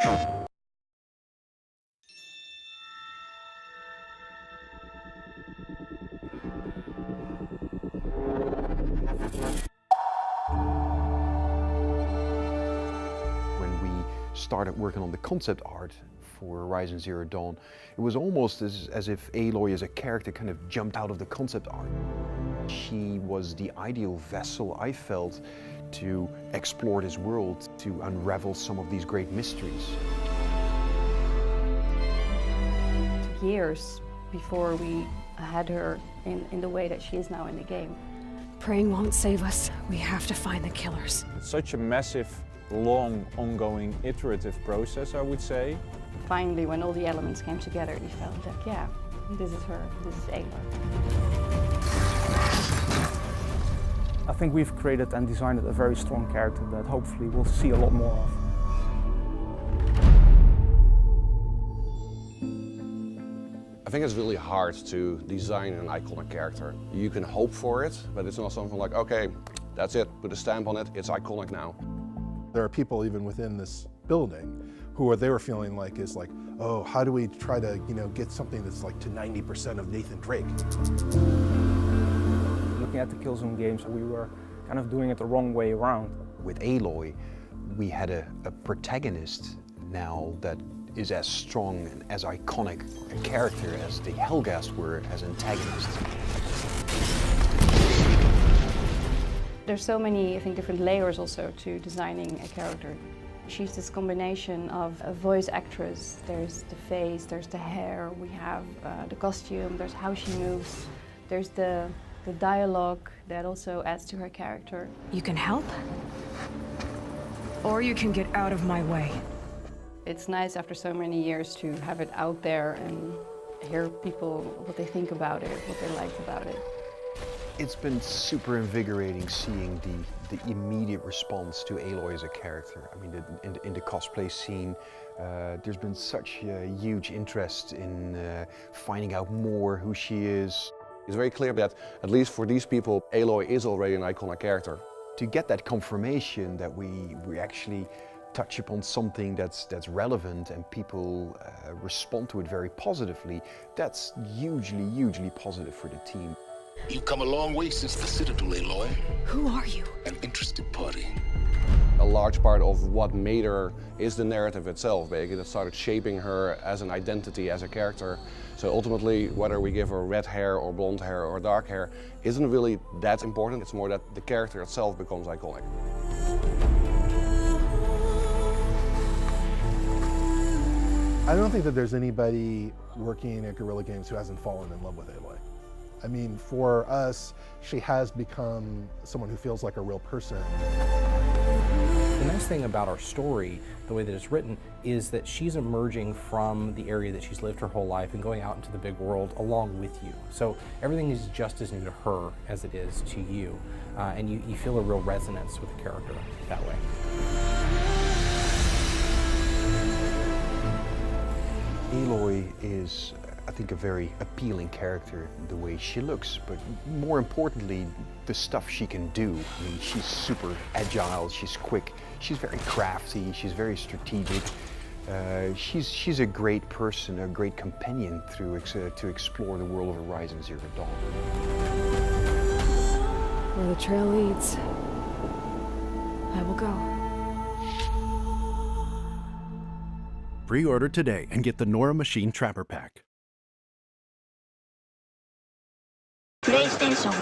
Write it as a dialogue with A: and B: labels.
A: When we started working on the concept art for Horizon Zero Dawn, it was almost as if Aloy as a character kind of jumped out of the concept art. She was the ideal vessel, I felt, to explore this world, to unravel some of these great mysteries.
B: Years before we had her in the way that she is now in the game.
C: Praying won't save us. We have to find the killers.
D: It's such a massive, long, ongoing, iterative process, I would say.
B: Finally, when all the elements came together, we felt like, yeah, this is her, this is Aloy.
E: I think we've created and designed a very strong character that hopefully we'll see a lot more of.
F: I think it's really hard to design an iconic character. You can hope for it, but it's not something like, okay, that's it, put a stamp on it, it's iconic now.
G: There are people even within this building who they were feeling like is like, oh, how do we try to, get something that's like to 90% of Nathan Drake?
E: Looking at the Killzone games, we were kind of doing it the wrong way around.
A: With Aloy, we had a protagonist now that is as strong and as iconic a character as the Helghast were as antagonists.
B: There's so many, I think, different layers also to designing a character. She's this combination of a voice actress. There's the face, there's the hair, we have the costume, there's how she moves, there's the dialogue that also adds to her character.
C: You can help, or you can get out of my way.
B: It's nice after so many years to have it out there and hear people, what they think about it, what they liked about it.
A: It's been super invigorating seeing the immediate response to Aloy as a character. I mean, in the cosplay scene, there's been such a huge interest in finding out more who she is.
F: It's very clear that, at least for these people, Aloy is already an iconic character.
A: To get that confirmation that we actually touch upon something that's relevant and people respond to it very positively, that's hugely positive for the team.
H: You've come a long way since the Citadel, Aloy.
C: Who are you?
H: An interested party.
F: A large part of what made her is the narrative itself, basically, that started shaping her as an identity, as a character. So ultimately, whether we give her red hair or blonde hair or dark hair isn't really that important. It's more that the character itself becomes iconic.
G: I don't think that there's anybody working at Guerrilla Games who hasn't fallen in love with Aloy. I mean, for us, she has become someone who feels like a real person.
I: The nice thing about our story, the way that it's written, is that she's emerging from the area that she's lived her whole life and going out into the big world along with you. So everything is just as new to her as it is to you. And you feel a real resonance with the character that way.
A: Aloy is, I think, a very appealing character, the way she looks, but more importantly, the stuff she can do. I mean, she's super agile, she's quick, she's very crafty, she's very strategic. She's a great person, a great companion to explore the world of Horizon Zero Dawn.
C: Where the trail leads, I will go.
J: Pre-order today and get the Nora Machine Trapper Pack.
K: PlayStation